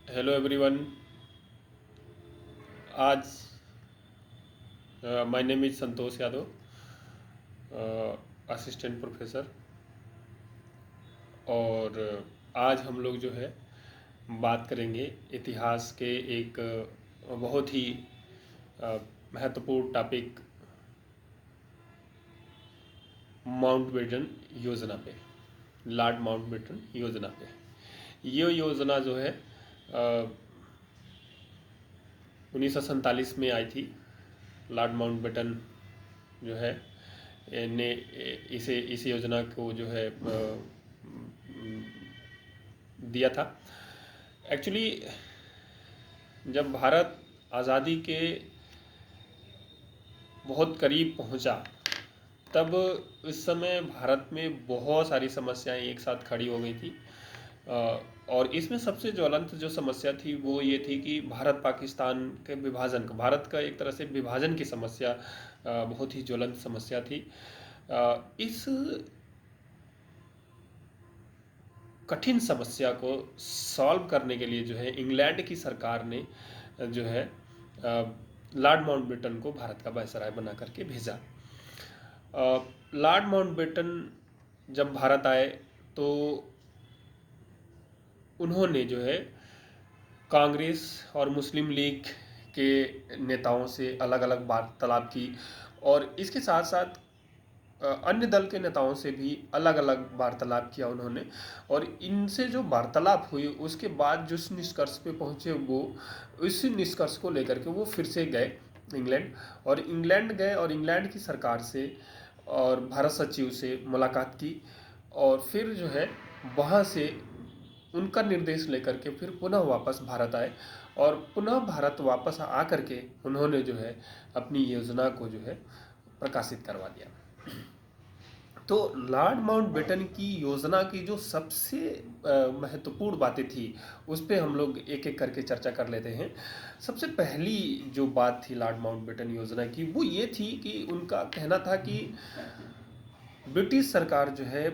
Hello everyone. आज my name is Santosh Yadav, assistant professor. और आज हम लोग जो है बात करेंगे इतिहास के एक बहुत ही अ, महत्वपूर्ण टॉपिक माउंटबेटन योजना पे, लॉर्ड माउंटबेटन योजना पे। ये योजना जो है 1947 में आई थी। लॉर्ड माउंटबेटन जो है ने इसे इस योजना को जो है दिया था। एक्चुअली जब भारत आज़ादी के बहुत करीब पहुंचा, तब उस समय भारत में बहुत सारी समस्याएं एक साथ खड़ी हो गई थी। और इसमें सबसे ज्वलंत जो समस्या थी वो ये थी कि भारत पाकिस्तान के विभाजन का, भारत का एक तरह से विभाजन की समस्या बहुत ही ज्वलंत समस्या थी। इस कठिन समस्या को सॉल्व करने के लिए जो है इंग्लैंड की सरकार ने जो है लॉर्ड माउंटबेटन को भारत का वायसराय बना करके भेजा। लॉर्ड माउंटबेटन जब भारत आए तो उन्होंने जो है कांग्रेस और मुस्लिम लीग के नेताओं से अलग अलग वार्तालाप की, और इसके साथ साथ अन्य दल के नेताओं से भी अलग अलग वार्तालाप किया उन्होंने। और इनसे जो वार्तालाप हुई उसके बाद जिस निष्कर्ष पे पहुंचे, वो उस निष्कर्ष को लेकर के वो फिर से गए इंग्लैंड। और इंग्लैंड गए और इंग्लैंड की सरकार से और भारत सचिव से मुलाकात की, और फिर जो है वहाँ से उनका निर्देश लेकर के फिर पुनः वापस भारत आए। और पुनः भारत वापस आ करके उन्होंने जो है अपनी योजना को जो है प्रकाशित करवा दिया। तो लॉर्ड माउंटबेटन की योजना की जो सबसे महत्वपूर्ण बातें थी उस पर हम लोग एक एक करके चर्चा कर लेते हैं। सबसे पहली जो बात थी लॉर्ड माउंटबेटन योजना की, वो ये थी कि उनका कहना था कि ब्रिटिश सरकार जो है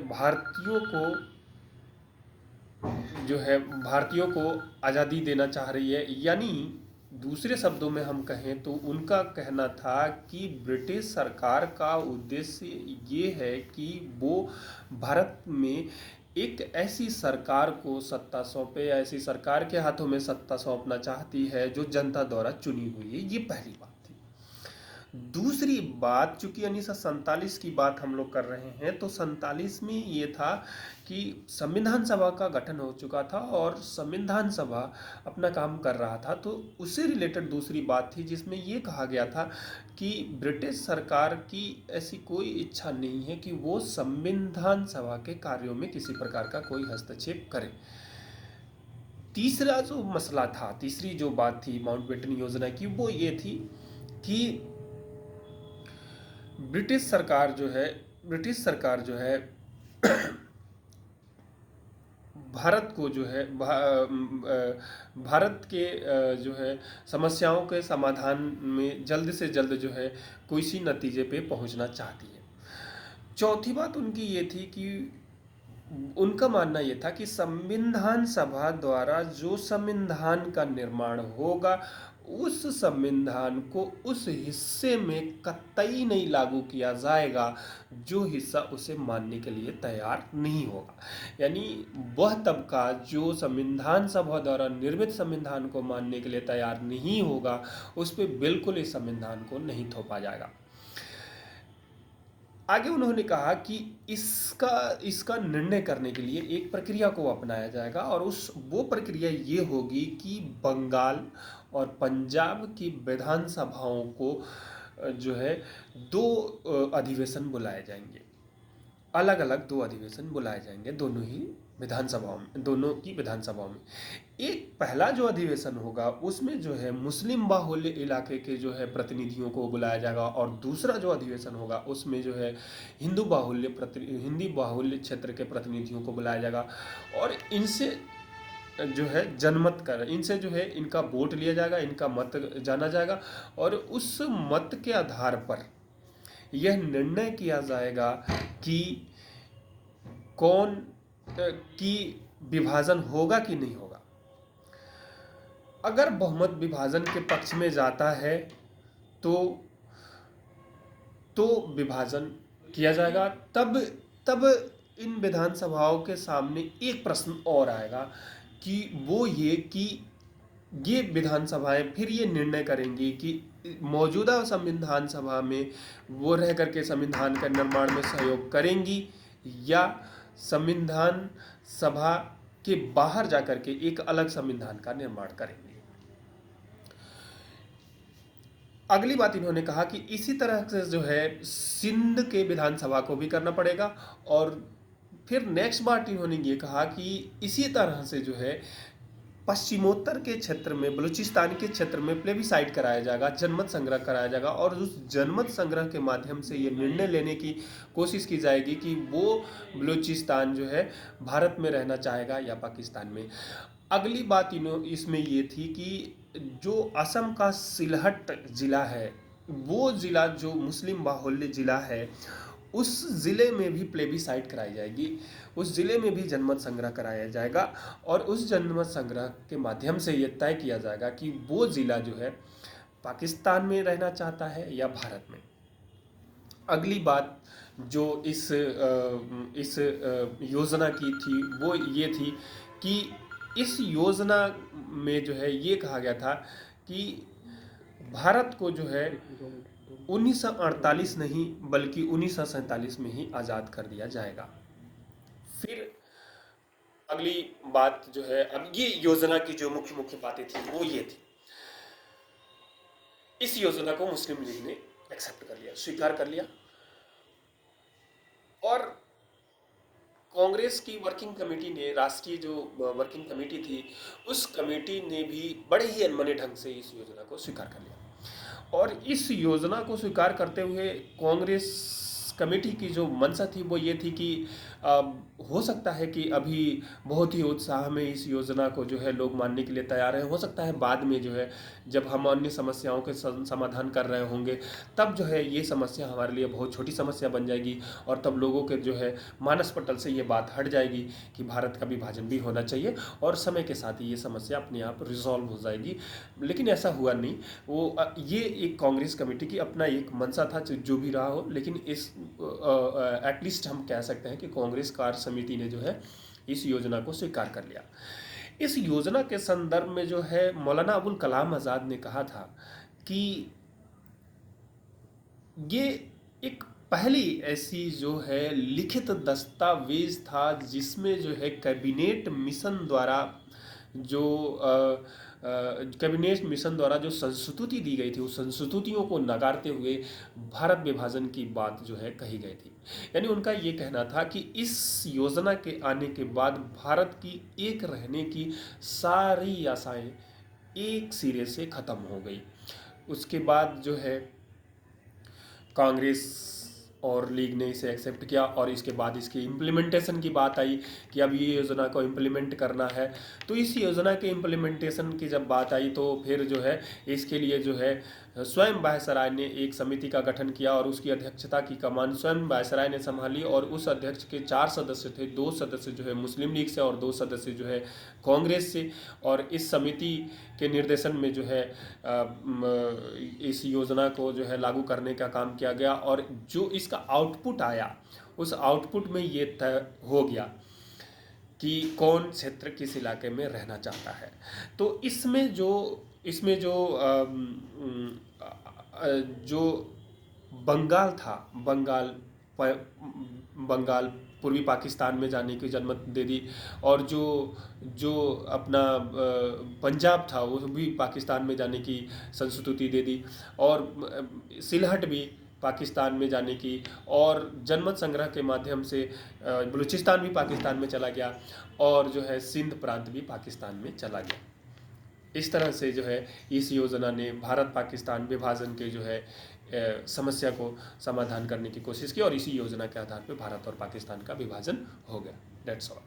भारतीयों को आज़ादी देना चाह रही है। यानी दूसरे शब्दों में हम कहें तो उनका कहना था कि ब्रिटिश सरकार का उद्देश्य ये है कि वो भारत में एक ऐसी सरकार को सत्ता सौंपे, या ऐसी सरकार के हाथों में सत्ता सौंपना चाहती है जो जनता द्वारा चुनी हुई है। ये पहली बात थी। दूसरी बात, चूंकि 1947 की बात हम लोग कर रहे हैं, तो 47 में ये था कि संविधान सभा का गठन हो चुका था और संविधान सभा अपना काम कर रहा था। तो उससे रिलेटेड दूसरी बात थी जिसमें ये कहा गया था कि ब्रिटिश सरकार की ऐसी कोई इच्छा नहीं है कि वो संविधान सभा के कार्यों में किसी प्रकार का कोई हस्तक्षेप करे। तीसरा जो मसला था, तीसरी जो बात थी माउंटबेटन योजना की, वो ये थी कि ब्रिटिश सरकार जो है भारत को जो है भारत के जो है समस्याओं के समाधान में जल्द से जल्द जो है कोई सी नतीजे पे पहुंचना चाहती है। चौथी बात उनकी ये थी कि उनका मानना ये था कि संविधान सभा द्वारा जो संविधान का निर्माण होगा उस संविधान को उस हिस्से में कतई नहीं लागू किया जाएगा जो हिस्सा उसे मानने के लिए तैयार नहीं होगा। यानी वह तबका जो संविधान सभा द्वारा निर्मित संविधान को मानने के लिए तैयार नहीं होगा, उस पर बिल्कुल इस संविधान को नहीं थोपा जाएगा। आगे उन्होंने कहा कि इसका निर्णय करने के लिए एक प्रक्रिया को अपनाया जाएगा, और वो प्रक्रिया ये होगी कि बंगाल और पंजाब की विधानसभाओं को जो है दो अधिवेशन बुलाए जाएंगे, अलग अलग दो अधिवेशन बुलाए जाएंगे दोनों की विधानसभाओं में। एक पहला जो अधिवेशन होगा उसमें जो है मुस्लिम बाहुल्य इलाके के जो है प्रतिनिधियों को बुलाया जाएगा, और दूसरा जो अधिवेशन होगा उसमें जो है हिंदी बाहुल्य क्षेत्र के प्रतिनिधियों को बुलाया जाएगा। और इनसे जो है इनसे जो है इनका वोट लिया जाएगा, इनका मत जाना जाएगा, और उस मत के आधार पर यह निर्णय किया जाएगा कि कौन की विभाजन होगा कि नहीं होगा। अगर बहुमत विभाजन के पक्ष में जाता है तो तो विभाजन किया जाएगा। तब तब इन विधानसभाओं के सामने एक प्रश्न और आएगा कि वो ये कि ये विधानसभाएं फिर ये निर्णय करेंगी कि मौजूदा संविधान सभा में वो रह करके संविधान का निर्माण में सहयोग करेंगी या संविधान सभा के बाहर जाकर के एक अलग संविधान का निर्माण करेंगी। अगली बात इन्होंने कहा कि इसी तरह से जो है सिंध के विधानसभा को भी करना पड़ेगा। और फिर नेक्स्ट बात इन्होंने ये कहा कि इसी तरह से जो है पश्चिमोत्तर के क्षेत्र में, बलूचिस्तान के क्षेत्र में प्लेबिसाइट कराया जाएगा, जनमत संग्रह कराया जाएगा और उस जनमत संग्रह के माध्यम से ये निर्णय लेने की कोशिश की जाएगी कि वो बलूचिस्तान जो है भारत में रहना चाहेगा या पाकिस्तान में। अगली बात इसमें ये थी कि जो असम का सिलहट ज़िला है, वो ज़िला जो मुस्लिम बाहुल्य ज़िला है, उस ज़िले में भी प्लेबिसाइट कराई जाएगी, उस ज़िले में भी जनमत संग्रह कराया जाएगा और उस जनमत संग्रह के माध्यम से ये तय किया जाएगा कि वो ज़िला जो है पाकिस्तान में रहना चाहता है या भारत में। अगली बात जो इस योजना की थी वो ये थी कि इस योजना में जो है ये कहा गया था कि भारत को जो है 1948 नहीं बल्कि 1947 में ही आज़ाद कर दिया जाएगा। फिर अगली बात जो है, अब ये योजना की जो मुख्य मुख्य बातें थी वो ये थी। इस योजना को मुस्लिम लीग ने एक्सेप्ट कर लिया, स्वीकार कर लिया और कांग्रेस की वर्किंग कमेटी ने, राष्ट्रीय जो वर्किंग कमेटी थी, उस कमेटी ने भी बड़े ही अनमने ढंग से इस योजना को स्वीकार कर लिया। और इस योजना को स्वीकार करते हुए कांग्रेस कमेटी की जो मंशा थी वो ये थी कि हो सकता है कि अभी बहुत ही उत्साह में इस योजना को जो है लोग मानने के लिए तैयार हैं, हो सकता है बाद में जो है जब हम अन्य समस्याओं के समाधान कर रहे होंगे तब जो है ये समस्या हमारे लिए बहुत छोटी समस्या बन जाएगी और तब लोगों के जो है मानस पटल से ये बात हट जाएगी कि भारत का विभाजन भी होना चाहिए और समय के साथ ही ये समस्या अपने आप रिजॉल्व हो जाएगी। लेकिन ऐसा हुआ नहीं। वो ये एक कांग्रेस कमेटी की अपना एक मंशा था, जो भी रहा हो, लेकिन इस एटलीस्ट हम कह सकते हैं कि कांग्रेस कार्य समिति ने जो है इस योजना को स्वीकार कर लिया। इस योजना के संदर्भ में जो है मौलाना अबुल कलाम आज़ाद ने कहा था कि ये एक पहली ऐसी जो है लिखित दस्तावेज था जिसमें जो है कैबिनेट मिशन द्वारा जो कैबिनेट मिशन द्वारा जो संस्तुति दी गई थी, उस संस्तुतियों को नकारते हुए भारत विभाजन की बात जो है कही गई थी। यानी उनका ये कहना था कि इस योजना के आने के बाद भारत की एक रहने की सारी आशाएं एक सिरे से ख़त्म हो गई। उसके बाद जो है कांग्रेस और लीग ने इसे एक्सेप्ट किया और इसके बाद इसकी इम्प्लीमेंटेशन की बात आई कि अब ये योजना को इम्प्लीमेंट करना है। तो इस योजना के इम्प्लीमेंटेशन की जब बात आई तो फिर जो है इसके लिए जो है स्वयं वायसराय ने एक समिति का गठन किया और उसकी अध्यक्षता की कमान स्वयं वायसराय ने संभाली और उस अध्यक्ष के 4 सदस्य थे, 2 सदस्य जो है मुस्लिम लीग से और 2 सदस्य जो है कांग्रेस से। और इस समिति के निर्देशन में जो है इस योजना को जो है लागू करने का काम किया गया और जो इसका आउटपुट आया उस आउटपुट में ये तय हो गया कि कौन क्षेत्र किस इलाके में रहना चाहता है। तो इसमें जो जो बंगाल था, बंगाल पूर्वी पाकिस्तान में जाने की जन्मत दे दी और जो अपना पंजाब था वो भी पाकिस्तान में जाने की संस्तुति दे दी और सिलहट भी पाकिस्तान में जाने की और जनमत संग्रह के माध्यम से बलूचिस्तान भी पाकिस्तान में चला गया और जो है सिंध प्रांत भी पाकिस्तान में चला गया। इस तरह से जो है इस योजना ने भारत पाकिस्तान विभाजन के जो है समस्या को समाधान करने की कोशिश की और इसी योजना के आधार पर भारत और पाकिस्तान का विभाजन हो गया। That's all.